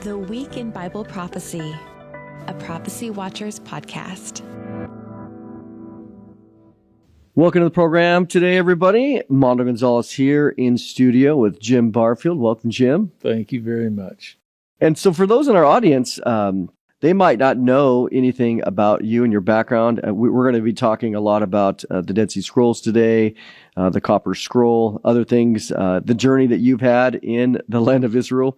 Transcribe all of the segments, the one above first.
The Week in Bible Prophecy, a Prophecy Watchers podcast. Welcome to the program today, everybody. Mondo Gonzalez here in studio with Jim Barfield. Welcome, Jim. Thank you very much. And so for those in our audience, they might not know anything about you and your background. We're going to be talking a lot about the Dead Sea Scrolls today, the Copper Scroll, other things, the journey that you've had in the land of Israel,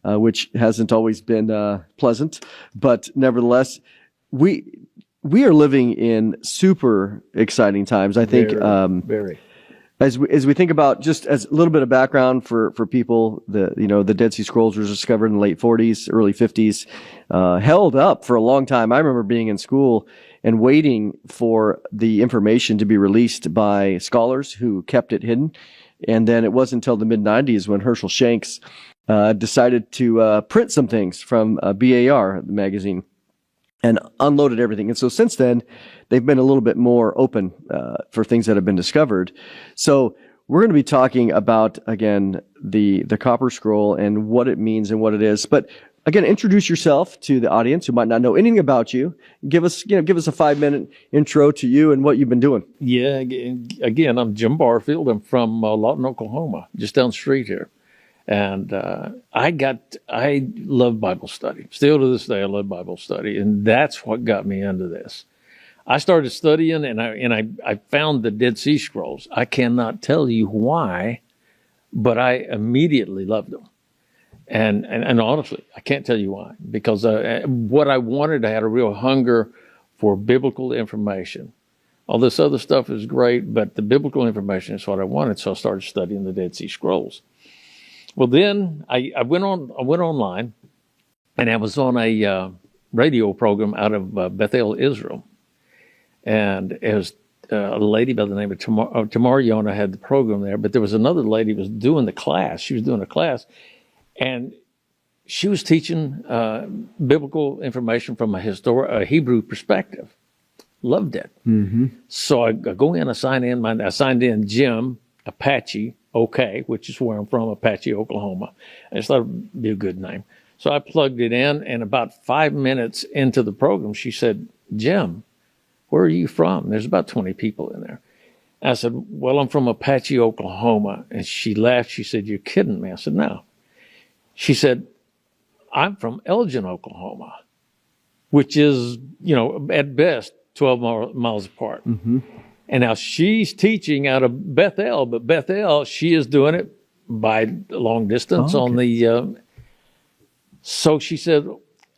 which hasn't always been pleasant. But nevertheless, we are living in super exciting times. I think very. As we think about, just as a little bit of background for people, the Dead Sea Scrolls were discovered in the late 40s, early 50s, held up for a long time. I remember being in school and waiting for the information to be released by scholars who kept it hidden. And then it wasn't until the mid-90s when Herschel Shanks decided to print some things from BAR, the magazine, and unloaded everything. And so since then, they've been a little bit more open for things that have been discovered. So we're going to be talking about, again, the Copper Scroll and what it means and what it is. But again, introduce yourself to the audience who might not know anything about you. Give us a 5-minute intro to you and what you've been doing. Yeah, again, I'm Jim Barfield. I'm from Lawton, Oklahoma, just down the street here. And I love Bible study. Still to this day, I love Bible study. And that's what got me into this. I started studying and I found the Dead Sea Scrolls. I cannot tell you why, but I immediately loved them. And honestly, I can't tell you why, because what I wanted, I had a real hunger for biblical information. All this other stuff is great, but the biblical information is what I wanted. So I started studying the Dead Sea Scrolls. Well, then I went online, and I was on a radio program out of Bethel, Israel, and it was a lady by the name of Tamar Yonah had the program there. But there was another lady who was doing the class. She was doing a class, and she was teaching biblical information from a Hebrew perspective. Loved it. Mm-hmm. So I go in, I signed in Jim Apache. Okay, which is where I'm from, Apache, Oklahoma. I just thought it would be a good name. So I plugged it in, and about 5 minutes into the program, she said, Jim, where are you from? There's about 20 people in there. I said, well, I'm from Apache, Oklahoma. And she laughed. She said, you're kidding me. I said, no. She said, I'm from Elgin, Oklahoma, which is, at best 12 miles apart. Mm-hmm. And now she's teaching out of Bethel, but Bethel, she is doing it by long distance on the. So she said,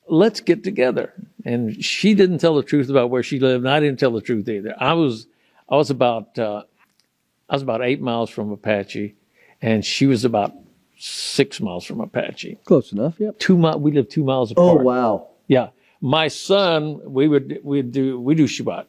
let's get together. And she didn't tell the truth about where she lived, and I didn't tell the truth either. I was about 8 miles from Apache, and she was about 6 miles from Apache. Close enough, yep. We live 2 miles apart. Oh, wow. Yeah. My son, we do Shabbat.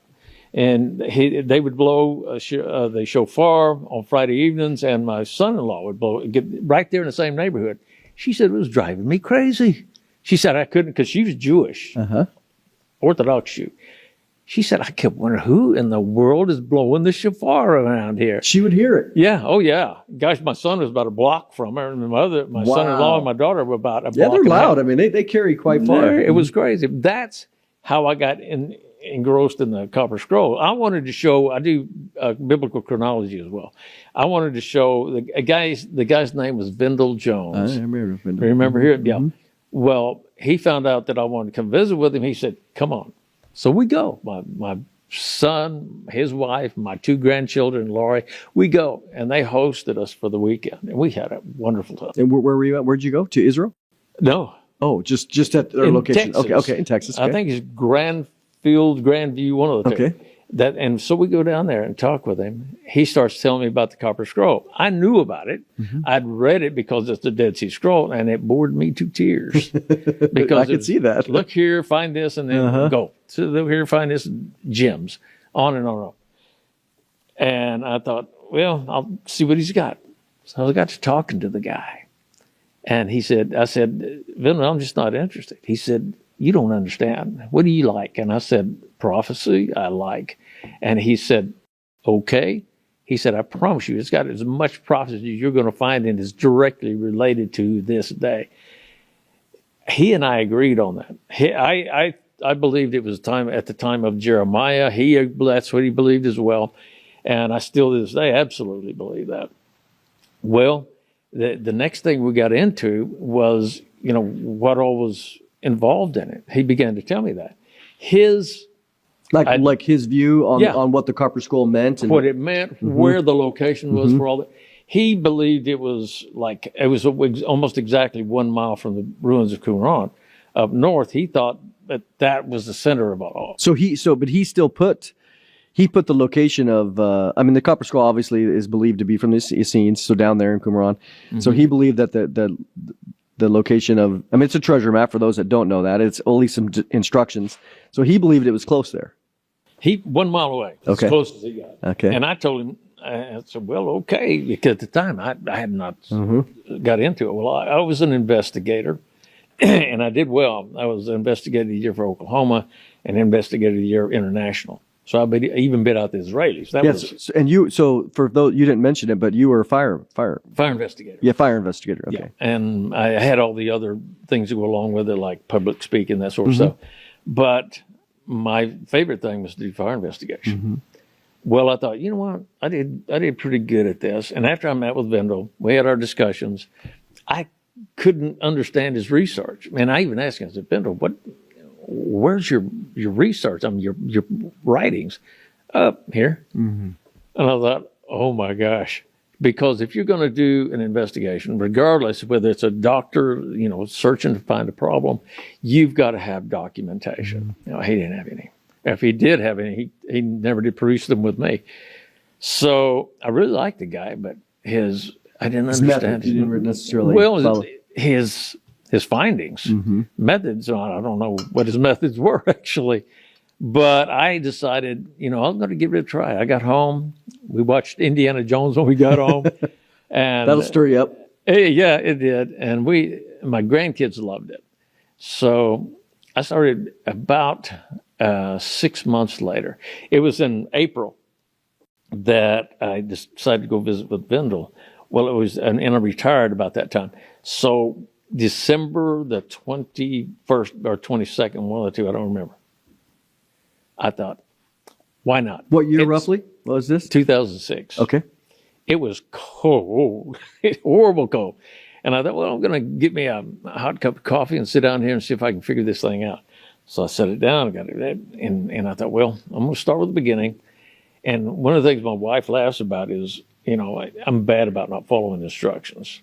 And they would blow the shofar on Friday evenings, and my son-in-law would get right there in the same neighborhood. She said it was driving me crazy. She said I couldn't, because she was Jewish, Orthodox Jew. She said, I kept wondering, who in the world is blowing the shofar around here? She would hear it. Yeah. Oh, yeah. Gosh, my son was about a block from her, and my son-in-law and my daughter were about a block. Yeah, they're loud. I mean, they carry quite far. It was crazy. That's how I got engrossed in the Copper Scroll. I wanted to show, I do biblical chronology as well. I wanted to show the guy's name was Vendel Jones. I remember Vendel. Remember here? Yeah. Mm-hmm. Well, he found out that I wanted to come visit with him. He said, come on. So we go. My son, his wife, my 2 grandchildren, Laurie, we go. And they hosted us for the weekend. And we had a wonderful time. And where were you at? Where'd you go? To Israel? No. Oh, just at their location. Texas. Okay, in Texas. Okay. I think it's Grandview, one of the two. Okay. And so we go down there and talk with him. He starts telling me about the Copper Scroll. I knew about it. Mm-hmm. I'd read it because it's the Dead Sea Scroll, and it bored me to tears. Because I could see that. Look here, find this, and then go. So look here, find this, gems, on and on and on. And I thought, well, I'll see what he's got. So I got to talking to the guy. And I said, Vin, I'm just not interested. He said, you don't understand. What do you like? And I said, prophecy, I like. And he said, okay. He said, I promise you, it's got as much prophecy as you're going to find, and it's directly related to this day. he and I agreed on that. I believed it was at the time of Jeremiah. That's what he believed as well. And I still to this day absolutely believe that. Well, the next thing we got into was, what all was involved in it. He began to tell me that. Like his view on what the copper scroll meant and what it meant, where the location was for all that. He believed it was almost exactly 1 mile from the ruins of Qumran up north. He thought that was the center of it all. But he still put the location of, the copper scroll obviously is believed to be from the Essenes, so down there in Qumran. So he believed that the location of, it's a treasure map for those that don't know that. It's only some instructions. So he believed it was close there. 1 mile away, as close as he got. Okay. And I told him, I said, well, okay, because at the time I had not got into it. Well, I was an investigator, and I did well. I was an investigator of the year for Oklahoma and investigator of the year international. So I even bid out the Israelis. So for those, you didn't mention it, but you were a fire investigator. Yeah, fire investigator. Okay. Yeah. And I had all the other things that go along with it, like public speaking, that sort of stuff. But my favorite thing was to do fire investigation. Well, I thought, you know what? I did pretty good at this. And after I met with Vendel, we had our discussions. I couldn't understand his research. And I even asked him, I said, Vendel, where's your research? Your writings up here. And I thought, oh my gosh, because if you're going to do an investigation, regardless of whether it's a doctor, searching to find a problem, you've got to have documentation. He didn't have any. If he did have any, he never did produce them with me. So I really liked the guy, but I didn't understand. You didn't necessarily follow. His findings, methods, I don't know what his methods were actually, but I decided, I'm going to give it a try. I got home. We watched Indiana Jones when we got home. And that'll stir you up. Yeah, it did. And my grandkids loved it. So I started about 6 months later. It was in April that I decided to go visit with Vendel. Well, it was, and I retired about that time. So December the 21st or 22nd, one of the two, I don't remember. I thought, why not? What year roughly was this? 2006. Okay. It was cold, horrible cold. And I thought, well, I'm going to get me a hot cup of coffee and sit down here and see if I can figure this thing out. So I set it down, and I thought, well, I'm going to start with the beginning. And one of the things my wife laughs about is, I'm bad about not following instructions.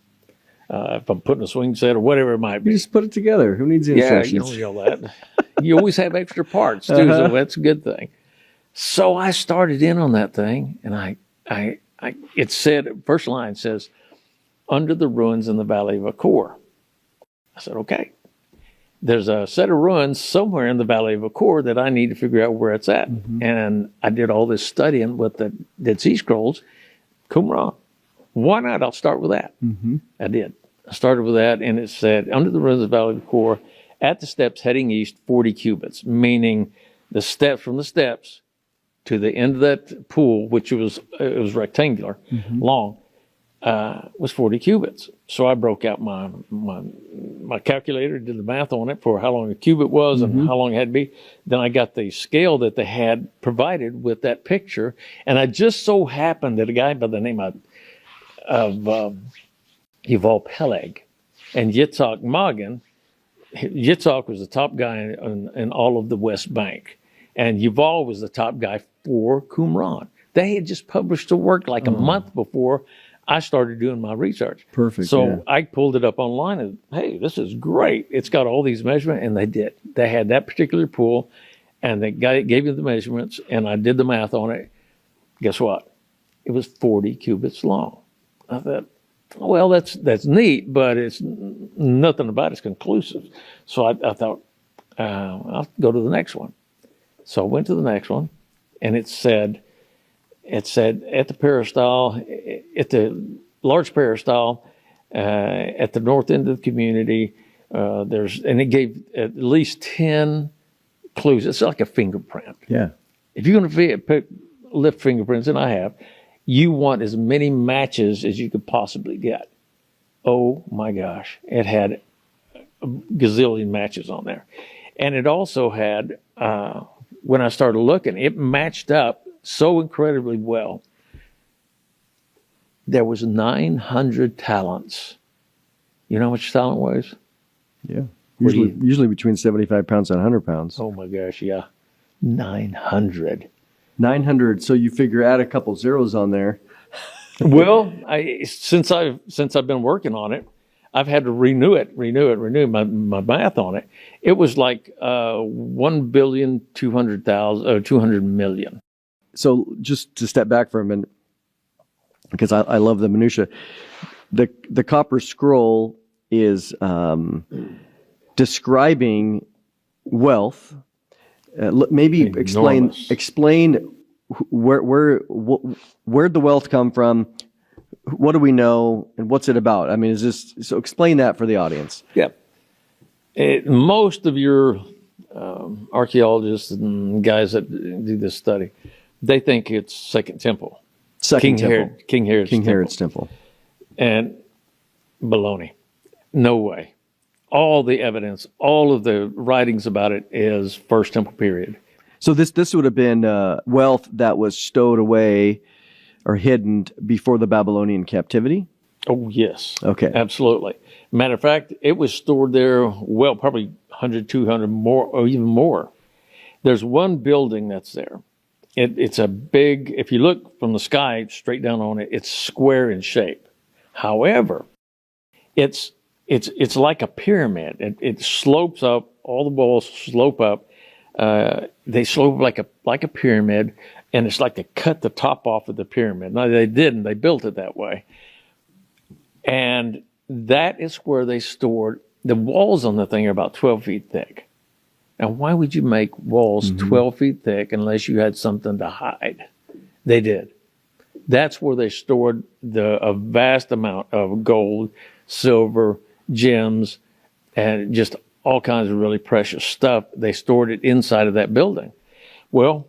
If I'm putting a swing set or whatever it might be. You just put it together. Who needs the instructions? You know that. You always have extra parts, too, so that's a good thing. So I started in on that thing, and it said, first line says, under the ruins in the Valley of Achor. I said, okay. There's a set of ruins somewhere in the Valley of Achor that I need to figure out where it's at. And I did all this studying with the Dead Sea Scrolls, Qumran. Why not? I'll start with that. I did. I started with that, and it said, under the ruins of the Valley of Achor, at the steps heading east, 40 cubits, meaning the steps from the steps to the end of that pool, which was rectangular, long, was 40 cubits. So I broke out my calculator, did the math on it for how long a cubit was and how long it had to be. Then I got the scale that they had provided with that picture, and I just so happened that a guy by the name of Yuval Peleg and Yitzhak Magen. Yitzhak was the top guy in all of the West Bank, and Yuval was the top guy for Qumran. They had just published the work like a month before I started doing my research. Perfect. So I pulled it up online and, hey, this is great. It's got all these measurements, and they did. They had that particular pool, and they gave me the measurements, and I did the math on it. Guess what? It was 40 cubits long. I thought, well, that's neat, but it's nothing about it's conclusive. So I thought, I'll go to the next one. So I went to the next one, and it said at the peristyle, at the large peristyle, at the north end of the community, and it gave at least 10 clues. It's like a fingerprint. Yeah. If you're going to lift fingerprints, and I have, you want as many matches as you could possibly get. Oh my gosh. It had a gazillion matches on there. And it also had, when I started looking, it matched up so incredibly well. There was 900 talents. You know how much a talent weighs? Yeah. Usually between 75 pounds and 100 pounds. Oh my gosh, yeah. 900. 900. So you figure add a couple zeros on there. Well, since I've been working on it, I've had to renew my math on it. It was like 1,200,000,000. So just to step back for a minute, because I love the minutia. The copper scroll is describing wealth. Maybe Enormous. explain where'd the wealth come from? What do we know, and what's it about? I mean, so explain that for the audience. Yeah. Most of your archaeologists and guys that do this study, they think it's Second Temple. King Herod's temple. And baloney. No way. All the evidence, all of the writings about it is First Temple period. So this would have been wealth that was stowed away or hidden before the Babylonian captivity? Oh, yes. Okay. Absolutely. Matter of fact, it was stored there, well, probably 100, 200 more, or even more. There's one building that's there. It's a big, if you look from the sky straight down on it, it's square in shape. However, it's like a pyramid. It slopes up, all the walls slope up. They slope like a pyramid, and it's like they cut the top off of the pyramid. No, they didn't. They built it that way. And that is where they stored, the walls on the thing are about 12 feet thick. Now, why would you make walls 12 feet thick unless you had something to hide? They did. That's where they stored a vast amount of gold, silver, gems, and just all kinds of really precious stuff. They stored it inside of that building. Well,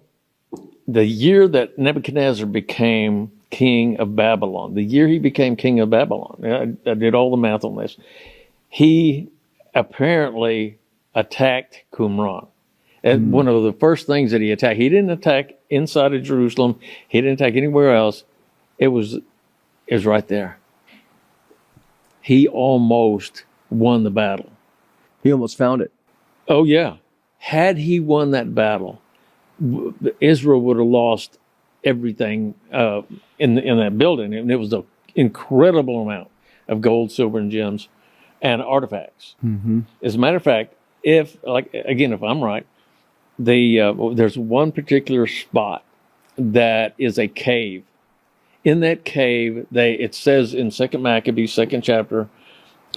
the year that Nebuchadnezzar became king of Babylon, the year he became king of Babylon, I did all the math on this, he apparently attacked Qumran. And one of the first things that he attacked, he didn't attack inside of Jerusalem, he didn't attack anywhere else. It was right there. He almost won the battle. He almost found it. Oh, yeah. Had he won that battle, Israel would have lost everything in that building. And it was an incredible amount of gold, silver, and gems and artifacts. As a matter of fact, if I'm right, there's one particular spot that is a cave. In that cave, it says in 2 Maccabees, 2nd chapter,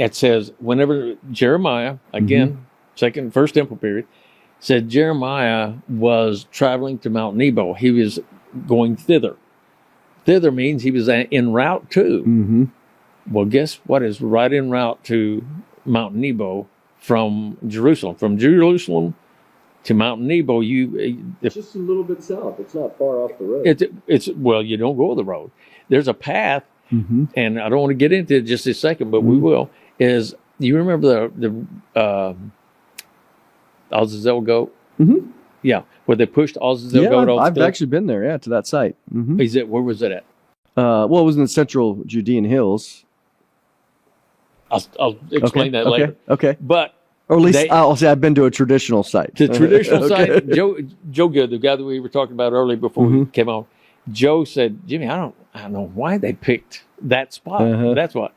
it says whenever Jeremiah, again, First Temple period, said Jeremiah was traveling to Mount Nebo. He was going thither. Thither means he was en route to. Well, guess what is right en route to Mount Nebo from Jerusalem? From Jerusalem to Mount Nebo, It's just a little bit south. It's not far off the road. Well, you don't go the road. There's a path, and I don't want to get into it just a second, but we will. Is you remember the Azazel goat? Yeah, where they pushed Azazel goat off. I've actually been there. Yeah, to that site. Where was it at? Well, it was in the central Judean hills. I'll explain that later. Okay. But or at least I'll say I've been to a traditional site. The traditional site. Joe Good, the guy that we were talking about earlier before we came on, Joe said, Jimmy, I don't know why they picked that spot. That's why.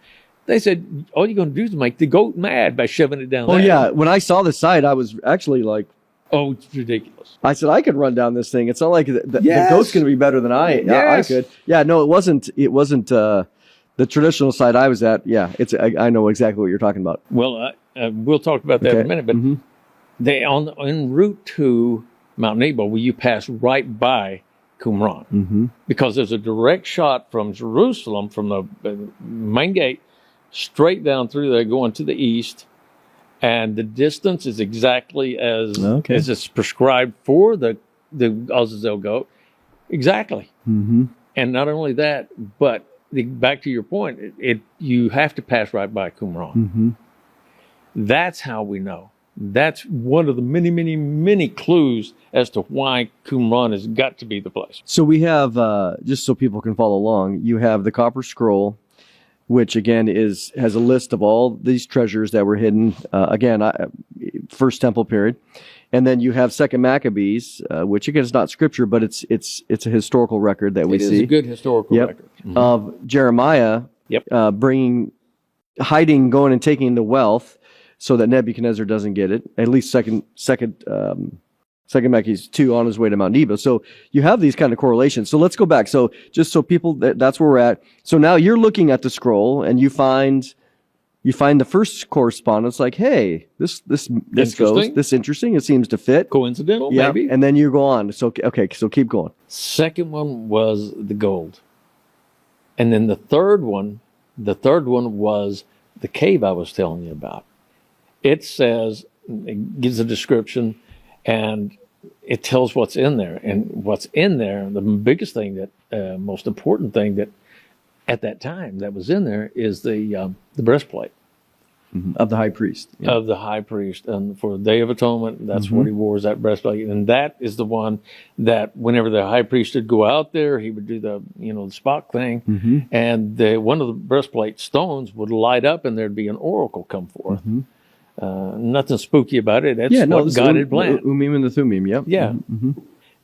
They said, all you're going to do is make the goat mad by shoving it down there. Oh, yeah. When I saw the site, I was actually like, oh, it's ridiculous. I said, I could run down this thing. It's not like the goat's going to be better than I could. Yeah, no, it wasn't the traditional site I was at. Yeah, I know exactly what you're talking about. Well, we'll talk about that in a minute, but they en route to Mount Nebo, where you pass right by Qumran, because there's a direct shot from Jerusalem, from the main gate, straight down through there, going to the east, and the distance is exactly as it's prescribed for the Azazel goat, exactly. And not only that, but back to your point, you have to pass right by Qumran. That's how we know. That's one of the many, many, many clues as to why Qumran has got to be the place. So we have, just so people can follow along, you have the Copper Scroll, which again has a list of all these treasures that were hidden. First Temple period, and then you have Second Maccabees, which again is not scripture, but it's a historical record that we see. It is a good historical record of Jeremiah, going and taking the wealth, so that Nebuchadnezzar doesn't get it. At least second Maccabees 2 on his way to Mount Nebo. So you have these kind of correlations. So let's go back. So just so people, that's where we're at. So now you're looking at the scroll and you find the first correspondence like, hey, this interesting. It seems to fit. Coincidental, maybe. And then you go on. So keep going. Second one was the gold. And then the third one was the cave I was telling you about. It gives a description, and it tells what's in there. And what's in there, the biggest thing most important thing that at that time that was in there is the breastplate. Of the high priest. Yeah. Of the high priest. And for the Day of Atonement, that's what he wore, is that breastplate. And that is the one that whenever the high priest would go out there, he would do the spot thing. And one of the breastplate stones would light up and there'd be an oracle come forth. Nothing spooky about it. That's what God had planned. Ummim and the Thummim, yep. Yeah.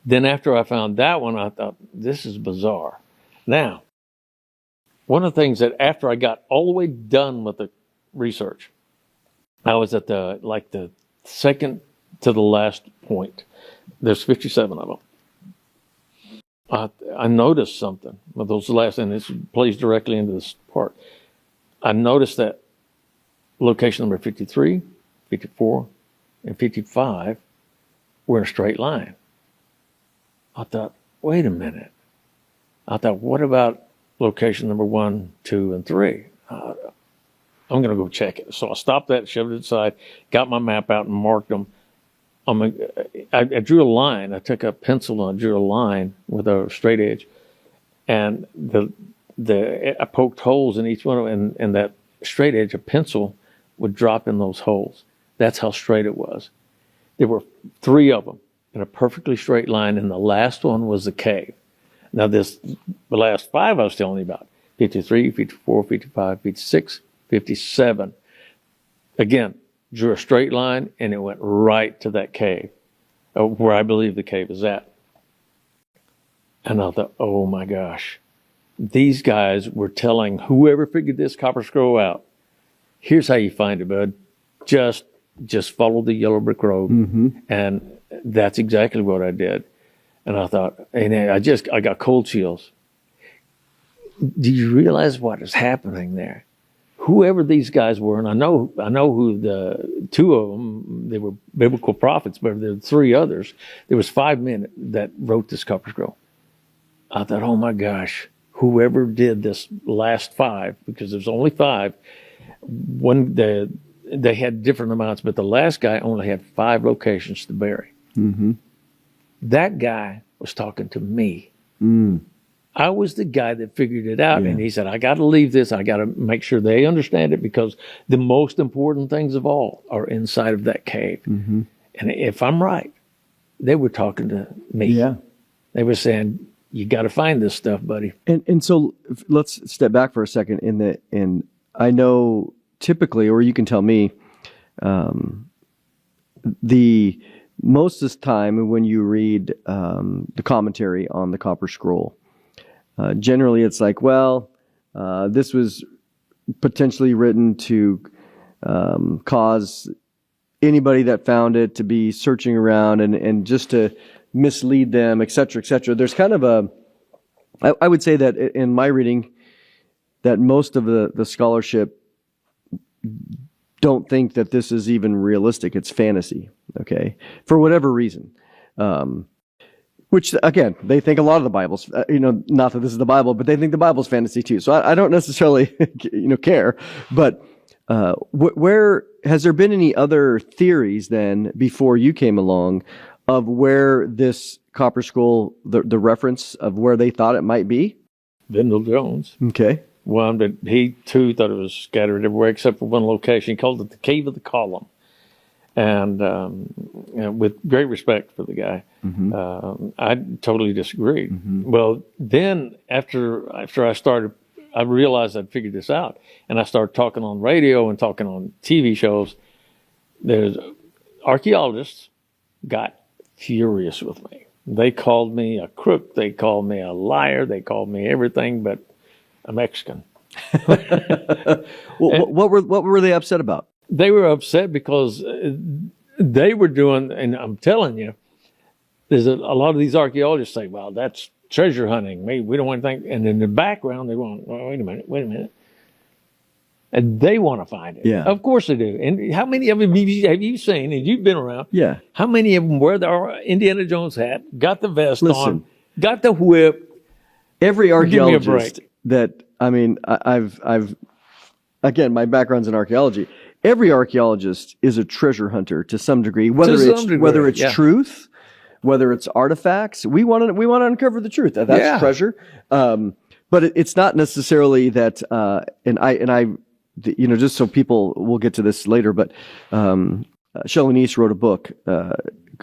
Then after I found that one, I thought, this is bizarre. Now, one of the things that after I got all the way done with the research, I was at the second to the last point. There's 57 of them. I noticed something with those last, and this plays directly into this part. I noticed that location number 53, 54, and 55 were in a straight line. I thought, wait a minute. I thought, what about location number 1, 2, and 3? I'm going to go check it. So I stopped that, shoved it aside, got my map out and marked them. I drew a line. I took a pencil and I drew a line with a straight edge. And I poked holes in each one of them, and that straight edge, a pencil, would drop in those holes. That's how straight it was. There were 3 of them in a perfectly straight line, and the last one was the cave. Now the last 5 I was telling you about, 53, 54, 55, 56, 57. Again, drew a straight line, and it went right to that cave, where I believe the cave is at. And I thought, oh my gosh, these guys were telling whoever figured this copper scroll out, here's how you find it, bud. Just follow the yellow brick road. And that's exactly what I did. And I thought, and I got cold chills. Do you realize what is happening there? Whoever these guys were, and I know who the 2 of them, they were biblical prophets, but there were 3 others. There was 5 men that wrote this copper scroll. I thought, oh my gosh, whoever did this last 5, because there's only 5, they had different amounts, but the last guy only had 5 locations to bury. That guy was talking to me. I was the guy that figured it out. And he said, I got to leave this. I got to make sure they understand it, because the most important things of all are inside of that cave. And if I'm right, they were talking to me. They were saying, you got to find this stuff, buddy. And so let's step back for a second. And I know typically, or you can tell me, the most of the time when you read the commentary on the Copper Scroll, generally it's like, well, this was potentially written to cause anybody that found it to be searching around and just to mislead them, et cetera, et cetera. There's kind of I would say that in my reading, that most of the scholarship don't think that this is even realistic. It's fantasy, okay? For whatever reason. Which, again, they think a lot of the Bible's, not that this is the Bible, but they think the Bible's fantasy too. So I don't necessarily, care. But where has there been any other theories then before you came along of where this Copper Scroll, the reference of where they thought it might be? Vendell Jones. Okay. one, but he too thought it was scattered everywhere except for one location. He called it the Cave of the Column. And with great respect for the guy, I totally disagreed. Well, then after I realized I'd figured this out, and I started talking on radio and talking on TV shows. There's archaeologists got furious with me. They called me a crook. They called me a liar. They called me everything but a Mexican. What were they upset about? They were upset because they were doing, and I'm telling you, there's a lot of these archaeologists say, well, that's treasure hunting. We don't want anything. And in the background, they want, oh, wait a minute. And they want to find it. Yeah. Of course they do. And how many of them have you seen, and you've been around? Yeah. How many of them wear the Indiana Jones hat, got the vest Listen, on, got the whip? Every archaeologist Give me a break. that, I mean, I've again, my background's in archaeology. Every archaeologist is a treasure hunter to some degree, whether it's yeah. truth, whether it's artifacts. We want to uncover the truth. That's treasure. But it's not necessarily that. Just so people, we'll get to this later. But Shelley Neese wrote a book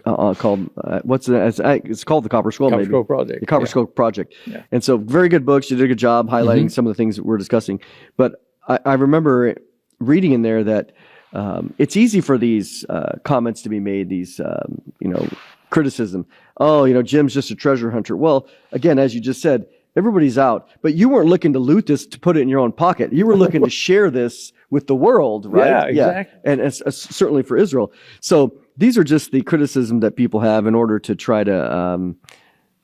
called it's called The Copper Scroll. Copper Scroll Project. The Copper Scroll Project. Yeah. And so, very good book. She did a good job highlighting some of the things that we're discussing. But I remember reading in there that it's easy for these comments to be made, these criticism. Oh, Jim's just a treasure hunter. Well, again, as you just said, everybody's out, but you weren't looking to loot this to put it in your own pocket. You were looking to share this with the world, right? Yeah, exactly. And it's certainly for Israel. So these are just the criticism that people have in order to try to,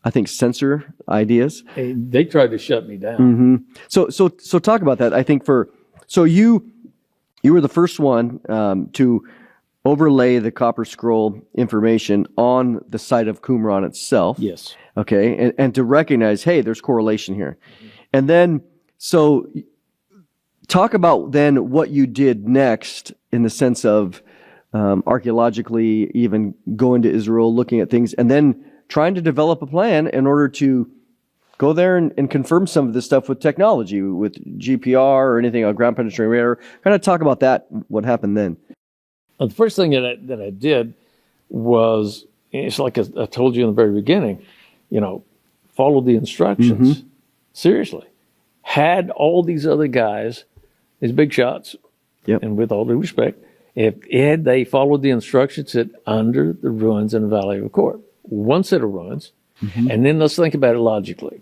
I think, censor ideas. They tried to shut me down. So talk about that. I think you were the first one to overlay the Copper Scroll information on the site of Qumran itself. Yes. Okay, and to recognize, hey, there's correlation here. And then, so talk about then what you did next in the sense of archaeologically even going to Israel, looking at things, and then trying to develop a plan in order to go there and confirm some of this stuff with technology, with GPR or anything, a ground penetrating radar. Kind of talk about that, what happened then. Well, the first thing that I did was, it's like I told you in the very beginning, follow the instructions. Seriously. Had all these other guys, these big shots, and with all due respect, if they followed the instructions that under the ruins in the Valley of Accord, one set of ruins, and then let's think about it logically.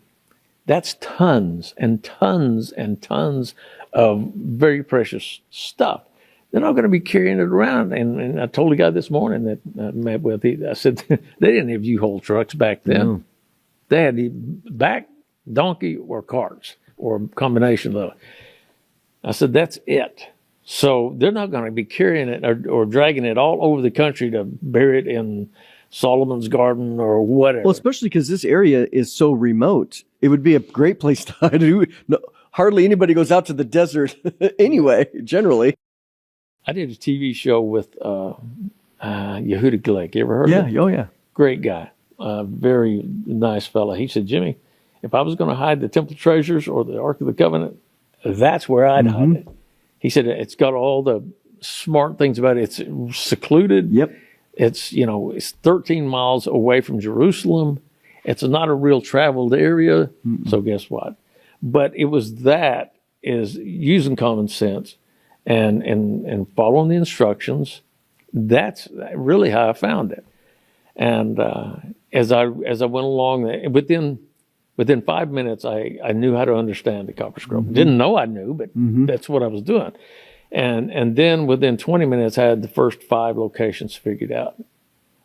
That's tons and tons and tons of very precious stuff. They're not going to be carrying it around. And I told a guy this morning that I met with, I said, they didn't have U-Haul trucks back then. No. They had the back, donkey, or carts, or a combination of those. I said, that's it. So they're not going to be carrying it or dragging it all over the country to bury it in Solomon's Garden or whatever. Well, especially because this area is so remote. It would be a great place to hide. Hardly anybody goes out to the desert anyway, generally. I did a TV show with Yehuda Glick. You ever heard of him? Oh, yeah. Great guy. Very nice fella. He said, Jimmy, if I was going to hide the temple treasures or the Ark of the Covenant, that's where I'd hide it. He said, it's got all the smart things about it. It's secluded. Yep. It's, it's 13 miles away from Jerusalem. It's not a real traveled area. So guess what? But it was is using common sense and following the instructions. That's really how I found it. And as I went along, within 5 minutes, I knew how to understand the Copper Scroll. Didn't know I knew, but that's what I was doing. And then within 20 minutes, I had the first 5 locations figured out.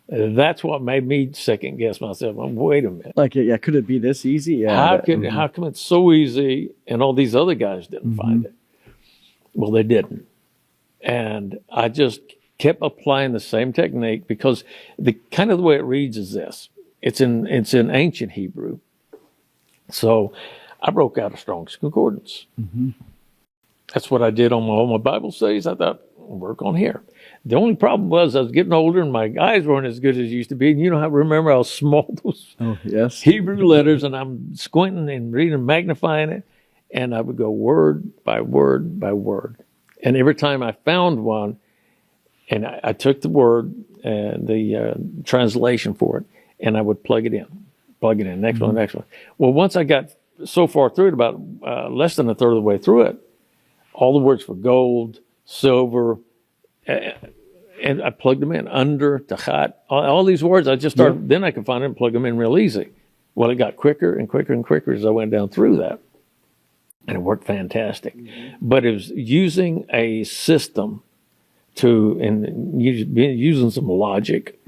That's what made me second guess myself. Wait a minute. Could it be this easy? Yeah. How come it's so easy and all these other guys didn't find it? Well, they didn't. And I just kept applying the same technique because the way it reads is this. It's in ancient Hebrew. So I broke out a Strong's Concordance. That's what I did on all my Bible studies. I thought, I'll work on here. The only problem was I was getting older and my eyes weren't as good as used to be. And I remember how small those Hebrew letters, and I'm squinting and reading, magnifying it. and I would go word by word by word. And every time I found one, and I took the word, the translation for it, and I would plug it in, next one, next one. Well, once I got so far through it, about less than a third of the way through it, all the words for gold, silver, and I plugged them in, under, tachat, all these words. I just started, then I could find them and plug them in real easy. Well, it got quicker and quicker and quicker as I went down through that. And it worked fantastic. But it was using a system and using some logic.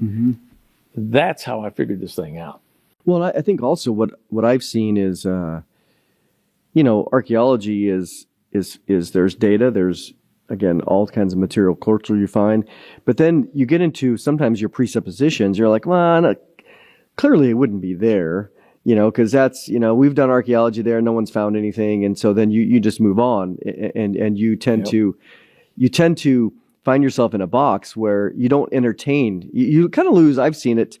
That's how I figured this thing out. Well, I think also what I've seen is, archaeology is there's data, there's, again, all kinds of material culture you find, but then you get into sometimes your presuppositions. You're like, well, clearly it wouldn't be there, because that's, we've done archaeology there, no one's found anything, and so then you just move on, and you tend to find yourself in a box where you don't entertain. You kind of lose. I've seen it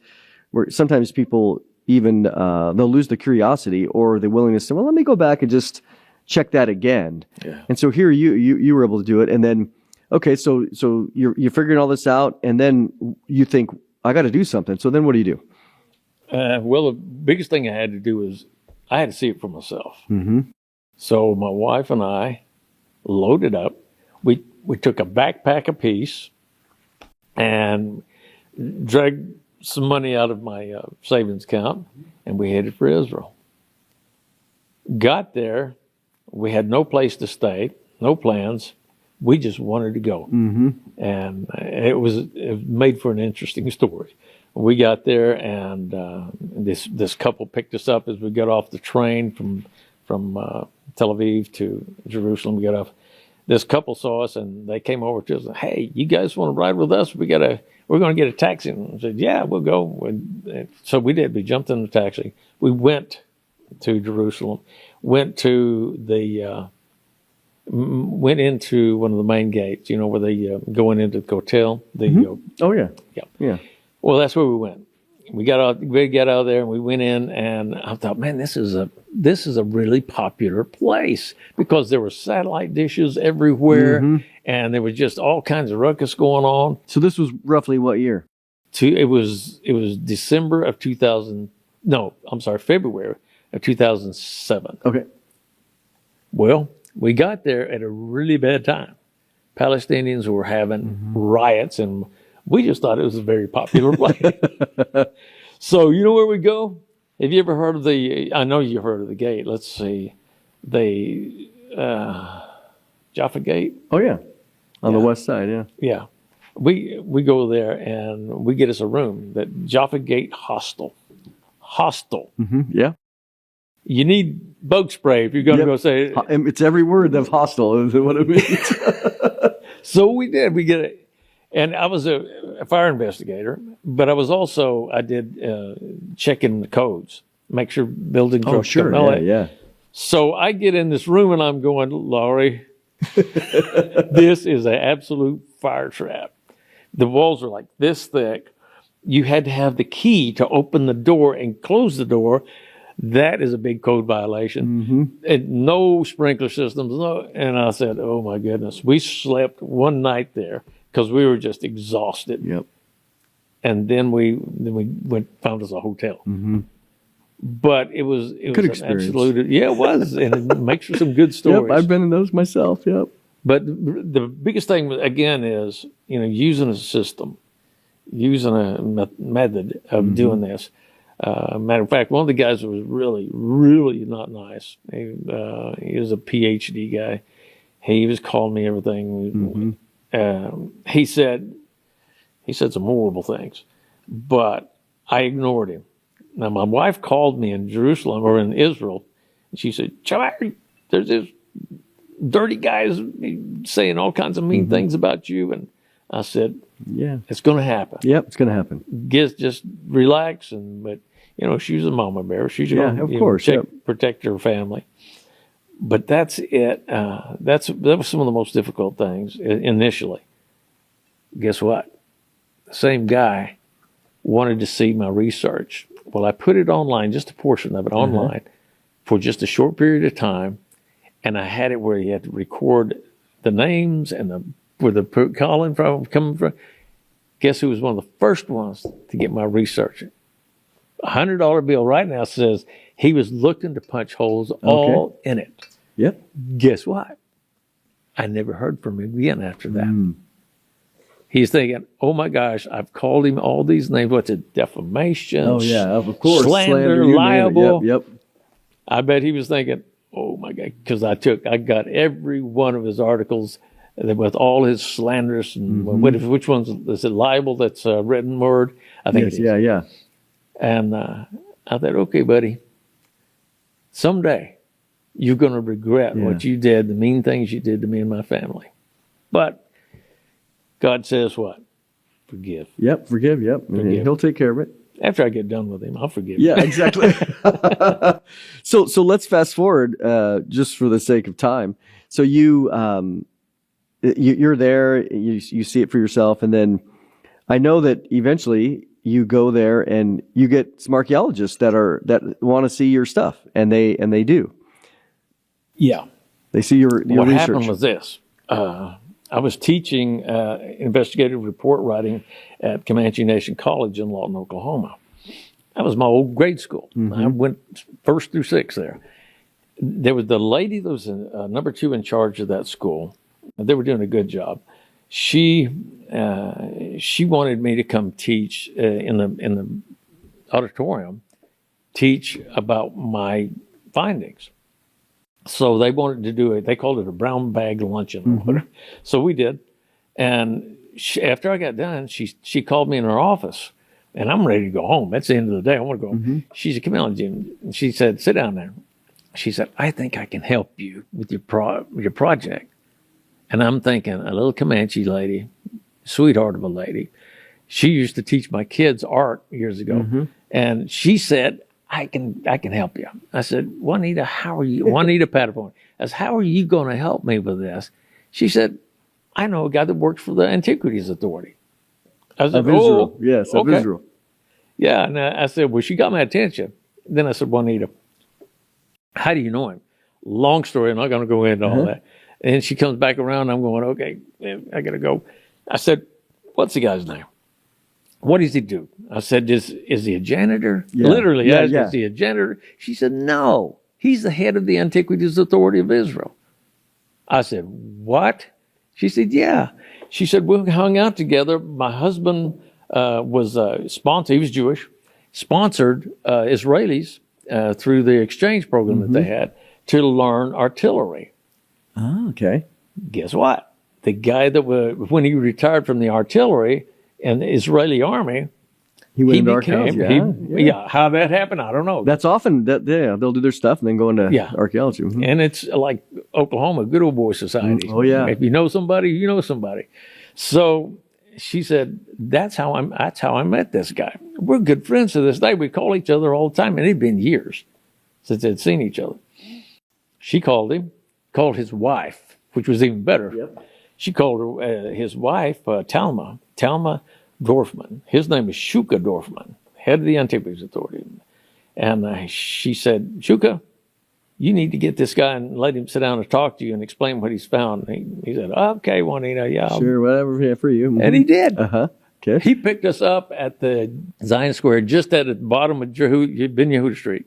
where sometimes people even they'll lose the curiosity or the willingness to, well, let me go back and just check that again. Yeah. And so here you were able to do it, and then so you're figuring all this out, and then you think, I got to do something. So then what do you do? Well, the biggest thing I had to do was I had to see it for myself. So my wife and I loaded up. We took a backpack apiece and dragged some money out of my savings account, and we headed for Israel. Got there. We had no place to stay, no plans. We just wanted to go. And it was made for an interesting story. We got there, and this couple picked us up as we got off the train from Tel Aviv to Jerusalem. We got off. This couple saw us, and they came over to us. Hey, you guys want to ride with us? We're going to get a taxi. And I said, yeah, we'll go. And so we did. We jumped in the taxi. We went to Jerusalem. Went into one of the main gates. Where they going into the hotel. Oh yeah. Well, that's where we went. We got out of there, and we went in, and I thought, man, this is a really popular place, because there were satellite dishes everywhere, and there was just all kinds of ruckus going on. So this was roughly what year? It was December of 2000. No, I'm sorry, February of 2007. Okay. Well, we got there at a really bad time. Palestinians were having riots, and we just thought it was a very popular place. So you know where we go? Have you ever heard of I know you heard of the gate. Let's see. Jaffa Gate? Oh, yeah. On the west side, yeah. Yeah. We go there, and we get us a room, that Jaffa Gate Hostel. Yeah. You need bug spray if you're going to go say... It's every word of hostel is what it means. So we did. We get it. And I was a fire investigator, but I did checking the codes, make sure buildings are... Oh, sure, yeah. So I get in this room, and I'm going, Laurie, this is an absolute fire trap. The walls are like this thick. You had to have the key to open the door and close the door. That is a big code violation. And no sprinkler systems. And I said, oh, my goodness. We slept one night there, because we were just exhausted. Yep. And then we found us a hotel. But it was good an experience. Absolute, yeah, it was, and it makes for some good stories. Yep, I've been in those myself. Yep. But the biggest thing again is using a system, using a method of doing this. Matter of fact, one of the guys was really, really not nice. He was a PhD guy. He was calling me everything. He said some horrible things, but I ignored him. Now, my wife called me in Jerusalem or in Israel, and she said, Charlie, there's this dirty guys saying all kinds of mean things about you. And I said, yeah, it's going to happen. Yep, it's going to happen. Just relax. But she's a mama bear. She's going to protect her family. But that's it. That was some of the most difficult things initially. Guess what? The same guy wanted to see my research. Well, I put it online, just a portion of it online, for just a short period of time, and I had it where you had to record the names and where the coming from. Guess who was one of the first ones to get my research? $100 bill right now says he was looking to punch holes all in it. Yep. Guess what? I never heard from him again after that. He's thinking, oh my gosh, I've called him all these names. What's it? Defamation. Oh yeah, of course. Slander, you liable. Yep. I bet he was thinking, oh my God, because I got every one of his articles with all his slanders and which one's is it libel? That's a written word. I think. Yes, yeah. And I thought, okay, buddy, someday you're going to regret what you did, the mean things you did to me and my family. But God says what? Forgive. Yep, forgive. Forgive. He'll take care of it. After I get done with him, I'll forgive him. Yeah, exactly. So let's fast forward just for the sake of time. So you're there, you see it for yourself, and then I know that eventually you go there and you get some archaeologists that want to see your stuff, and they do. Yeah. They see your what research. happened was this. I was teaching investigative report writing at Comanche Nation College in Lawton, Oklahoma. That was my old grade school. I went 1st through 6th there. There was the lady that was number 2 in charge of that school. They were doing a good job. She wanted me to come teach in the auditorium, teach about my findings. So they wanted to do it. They called it a brown bag luncheon. So we did. And after I got done, she called me in her office, and I'm ready to go home. That's the end of the day. I want to go. She said, "Come on, Jim." And she said, "Sit down there." She said, "I think I can help you with your project." And I'm thinking, a little Comanche lady, sweetheart of a lady. She used to teach my kids art years ago. And she said, I can help you. I said, Juanita, how are you? Juanita Patterson. I said, how are you going to help me with this? She said, I know a guy that works for the Antiquities Authority. I said, of Israel. Yes, of okay. Israel. Yeah. And I said, well, she got my attention. Then I said, Juanita, how do you know him? Long story. I'm not going to go into all that. And she comes back around. I'm going, okay, I got to go. I said, what's the guy's name? What does he do? I said, is he a janitor? Yeah. Literally, Yeah, asked, yeah. is he a janitor? She said, no, he's the head of the Antiquities Authority of Israel. I said, what? She said, yeah. She said, we hung out together. My husband was sponsored, he was Jewish, sponsored Israelis through the exchange program that they had to learn artillery. Oh, okay. Guess what? The guy that when he retired from the artillery and the Israeli army, He went into archaeology. Yeah, how that happened, I don't know. That's often they'll do their stuff and then go into archaeology. And it's like Oklahoma, good old boy society. Oh yeah. If you know somebody, you know somebody. So she said, that's how I met this guy. We're good friends to this day. We call each other all the time, and it'd been years since they'd seen each other. She called him, called his wife, which was even better. Yep. She called her, his wife, Talma Dorfman. His name is Shuka Dorfman, head of the Antiquities Authority. And she said, Shuka, you need to get this guy and let him sit down and talk to you and explain what he's found. He said, okay, Juanita, yeah. Sure, whatever, for you. And he did. Okay. He picked us up at the Zion Square, just at the bottom of Ben Yehuda Street.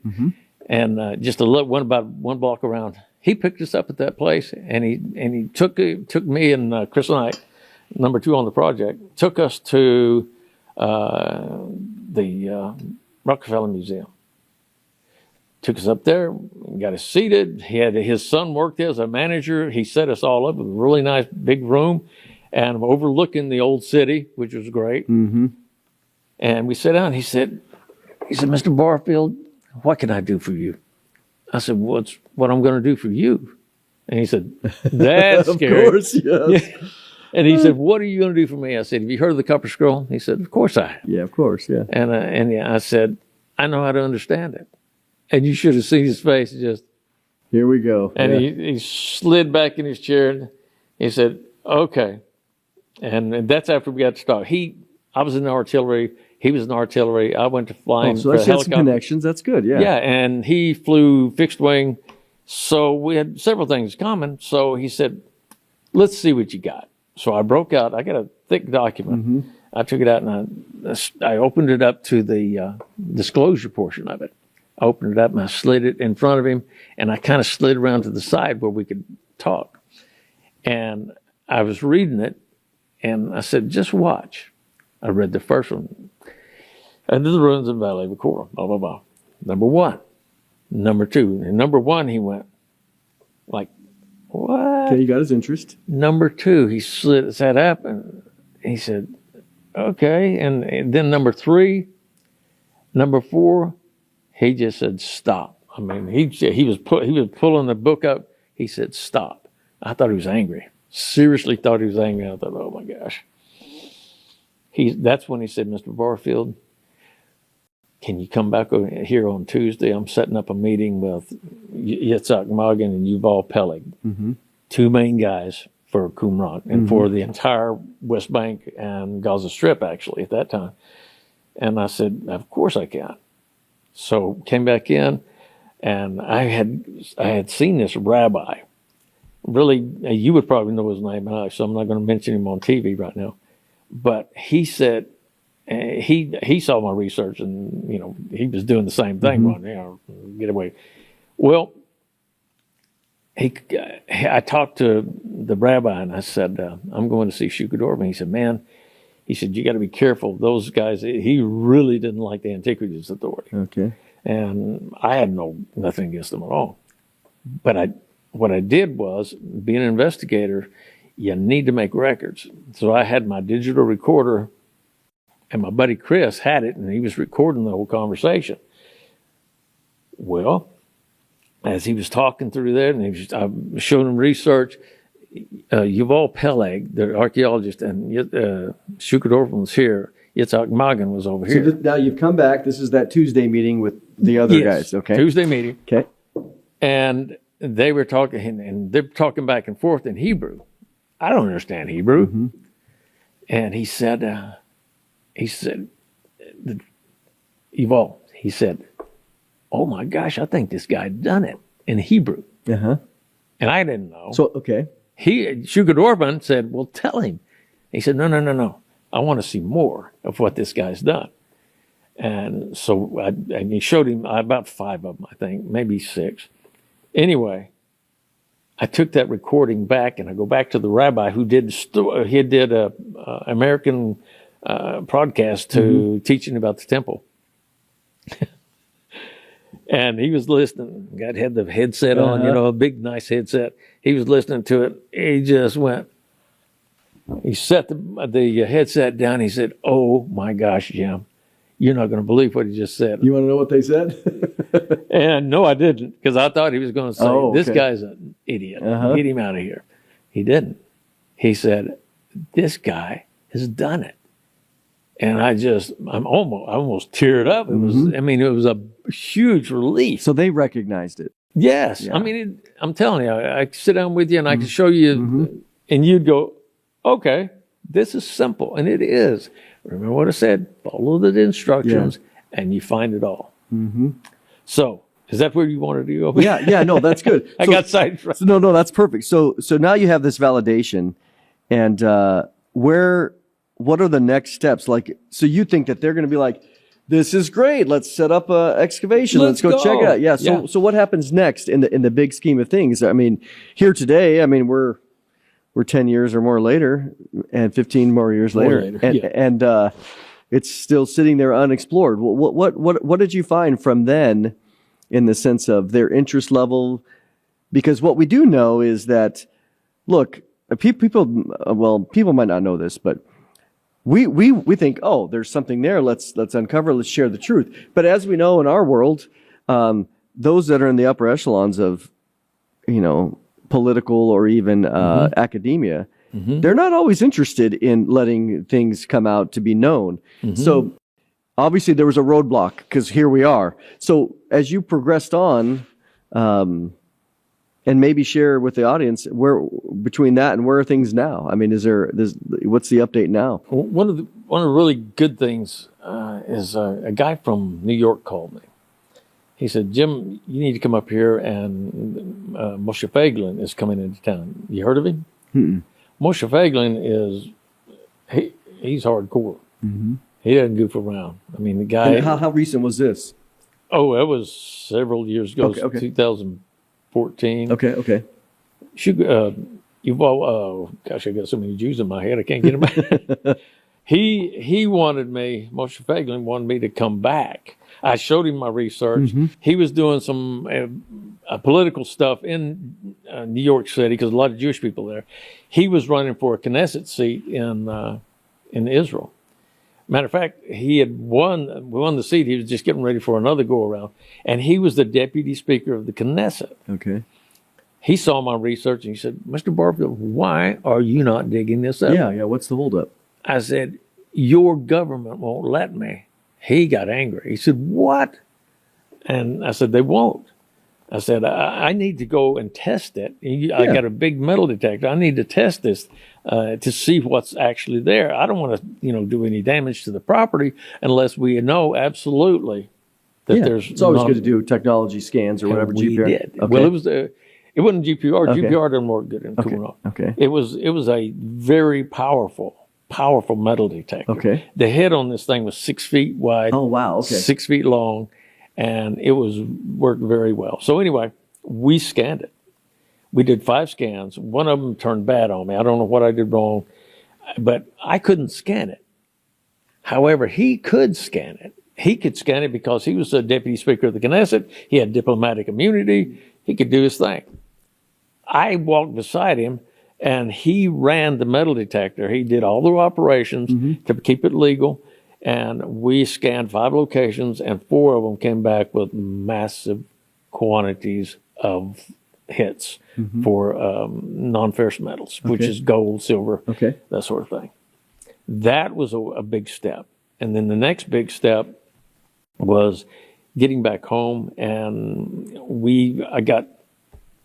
And just about one block around. He picked us up at that place, and he took me and Chris Knight, number 2 on the project, took us to the Rockefeller Museum. Took us up there, got us seated. He had his son worked there as a manager. He set us all up with a really nice big room, and overlooking the old city, which was great. And we sat down. He said, Mr. Barfield, what can I do for you? I said, what's what I'm going to do for you? And he said, that's scary. Of course, yes. Yeah. And he said, what are you going to do for me? I said, have you heard of the Copper Scroll? He said, of course I have. Yeah, of course, yeah. And I said, I know how to understand it. And you should have seen his face just. Here we go. And he slid back in his chair and he said, okay. And that's after we got to talk. I was in the artillery. He was in the artillery. I went to flying. So that's some connections. That's good. Yeah. Yeah. And he flew fixed wing So we had several things common. So he said, let's see what you got. So I broke out. I got a thick document. I took it out and I opened it up to the disclosure portion of it. I opened it up and I slid it in front of him, and I kind of slid around to the side where we could talk. And I was reading it, and I said, just watch. I read the first one. Under the ruins of the Valley of Qumran, blah, blah, blah. Number 1. Number 2. And number 1, he went like, what? Okay, you got his interest. Number 2, he sat up and he said, okay. And then number 3, number 4, he just said, stop. I mean, he was pulling the book up. He said, stop. I thought he was angry. Seriously thought he was angry. I thought, oh my gosh. That's when he said, Mr. Barfield, can you come back here on Tuesday? I'm setting up a meeting with Yitzhak Magen and Yuval Peleg, 2 main guys for Qumran and for the entire West Bank and Gaza Strip, actually, at that time. And I said, of course I can. So came back in, and I had seen this rabbi. Really, you would probably know his name, so I'm not going to mention him on TV right now. But he said, he saw my research, and he was doing the same thing. Get away. Well, I talked to the rabbi, and I said, I'm going to see Shukadorban. He said, man, you got to be careful. Those guys, he really didn't like the Antiquities Authority. Okay. And I had nothing against them at all. But what I did was, being an investigator, you need to make records. So I had my digital recorder, and my buddy Chris had it, and he was recording the whole conversation. Well, as he was talking through there, and I was showing him research, Yuval Peleg, the archaeologist, and Shukadorban was here. Yitzhak Magen was over here. So now you've come back. This is that Tuesday meeting with the other guys. Okay. Tuesday meeting. Okay. And they were talking, and they're talking back and forth in Hebrew. I don't understand Hebrew. And he said, Yuval, he said, oh my gosh, I think this guy done it in Hebrew. And I didn't know. So, okay. Shukadorban said, well, tell him. He said, no. I want to see more of what this guy's done. And so and he showed him about 5 of them, I think, maybe 6. Anyway, I took that recording back, and I go back to the rabbi who did a American broadcast to teaching about the temple. And he was listening. Had the headset on, a big, nice headset. He was listening to it. He just went. He set the headset down. He said, "Oh my gosh, Jim, you're not going to believe what he just said." You want to know what they said? And no, I didn't, because I thought he was going to say, "This guy's an idiot. Get him out of here." He didn't. He said, "This guy has done it." And I almost teared up. It was, it was a huge relief. So they recognized it. Yes. Yeah. I'm telling you, I sit down with you and I can show you, and you'd go, okay, this is simple. And it is. Remember what I said? Follow the instructions and you find it all. So is that where you wanted to go? Yeah, no, that's good. I got sidetracked. So, no, that's perfect. So now you have this validation, and what are the next steps? Like, so you think that they're going to be like, this is great. Let's set up a excavation. Let's go check it out. Yeah. So what happens next in the big scheme of things? Here today, we're 10 years or more later, and 15 more years later, and it's still sitting there unexplored. What did you find from then, in the sense of their interest level? Because what we do know is that, look, people might not know this, but we think, oh, there's something there. Let's uncover. Let's share the truth. But as we know in our world, those that are in the upper echelons of, political or even academia, they're not always interested in letting things come out to be known. So obviously there was a roadblock, because here we are. So as you progressed on, and maybe share with the audience where between that and where are things now? What's the update now? One of the really good things is a guy from New York called me. he said, Jim, you need to come up here, and Moshe Feiglin is coming into town. You heard of him? Mm-mm. Moshe Feiglin he's hardcore. Mm-hmm. He doesn't goof around. I mean, the guy. And how recent was this? Oh, that was several years ago. Okay. 2014. Okay. Gosh, I got so many Jews in my head, I can't get them out. He wanted me, Moshe Feiglin wanted me to come back. I showed him my research. Mm-hmm. He was doing some political stuff in New York City because a lot of Jewish people there. He was running for a Knesset seat in Israel. Matter of fact, he had won the seat. He was just getting ready for another go around, and he was the deputy speaker of the Knesset. Okay. He saw my research and he said, "Mr. Barfield, why are you not digging this up?" Yeah. What's the holdup? I said, "Your government won't let me." He got angry. He said, "What?" And I said, "They won't." I said, I need to go and test it. I got a big metal detector. I need to test this to see what's actually there. I don't want to, do any damage to the property unless we know absolutely that there's. It's always good to do technology scans or whatever. We GPR. did. Okay. Well, it wasn't GPR. Okay. GPR doesn't work good in Qumran. Okay. It was a very powerful metal detector. Okay. The head on this thing was 6 feet wide. Oh wow. Okay. 6 feet long. And it worked very well. So anyway, we scanned it. We did 5 scans. One of them turned bad on me. I don't know what I did wrong, but I couldn't scan it. However, he could scan it. He could scan it because he was the deputy speaker of the Knesset. He had diplomatic immunity. He could do his thing. I walked beside him, and he ran the metal detector. He did all the operations to keep it legal. And we scanned 5 locations, and 4 of them came back with massive quantities of hits for non-ferrous metals, which is gold, silver, that sort of thing. That was a big step. And then the next big step was getting back home, and I got,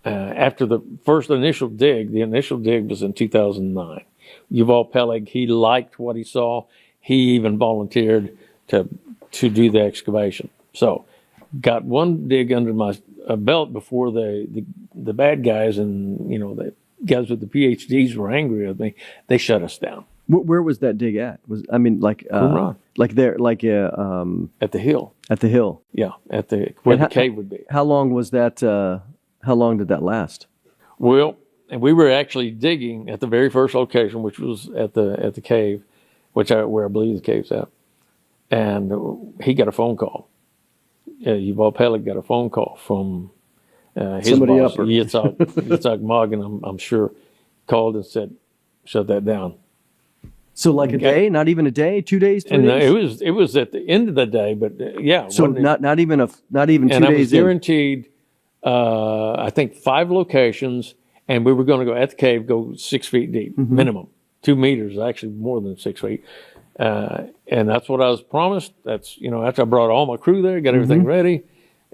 after the first initial dig, the initial dig was in 2009. Yuval Peleg, he liked what he saw. He even volunteered to do the excavation. So, got one dig under my belt before the bad guys and the guys with the PhDs were angry with me. They shut us down. Where was that dig at? Qumran. At the hill. At the hill. Yeah, where the cave would be. How long was that? How long did that last? Well, and we were actually digging at the very first location, which was at the cave. Where I believe the cave's at. And he got a phone call. Yuval Peleg got a phone call from his somebody boss, upper. Yitzhak Magen, I'm sure, called and said, "Shut that down." So like a day, not even a day, 2 days, 3 And days? it was at the end of the day, but yeah. So not even 2 days. And I was guaranteed, I think 5 locations, and we were going to go at the cave, go 6 feet deep, minimum. 2 meters, actually more than 6 feet. And that's what I was promised. That's, after I brought all my crew there, got everything ready,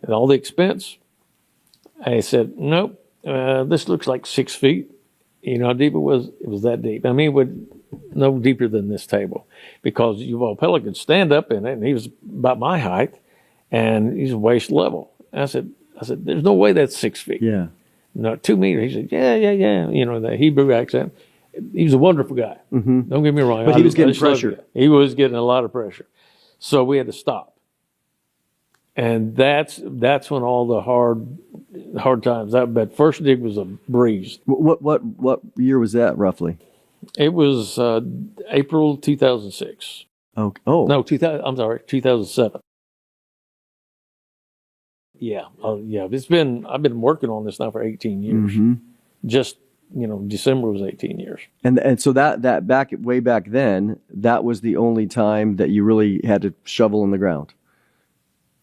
and all the expense, I said, nope, this looks like 6 feet. You know how deep it was? It was that deep. I mean, it would no deeper than this table, because Yuval Peleg could stand up in it, and he was about my height, and he's waist level. I said, there's no way that's 6 feet. Yeah. No, 2 meters. He said, yeah. The Hebrew accent. He was a wonderful guy. Don't get me wrong. But he was getting pressure. He was getting a lot of pressure. So we had to stop. And that's when all the hard times. That first dig was a breeze. What year was that roughly? It was April 2006. Oh. No, 2007. Yeah. I've been working on this now for 18 years. Just December was 18 years. And so that way back then, that was the only time that you really had to shovel in the ground.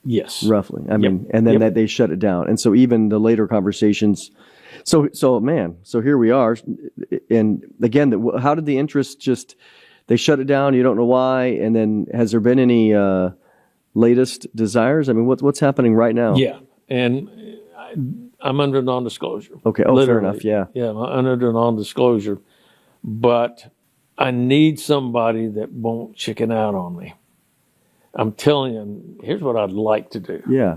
Yes. Roughly. I mean, and then that they shut it down. And so even the later conversations, so here we are. And again, how did the interest they shut it down? You don't know why. And then has there been any latest desires? I mean, what's happening right now? Yeah. And I'm under non-disclosure. Okay. Oh, fair enough. Yeah. Yeah, I'm under non-disclosure. But I need somebody that won't chicken out on me. I'm telling you, here's what I'd like to do. Yeah.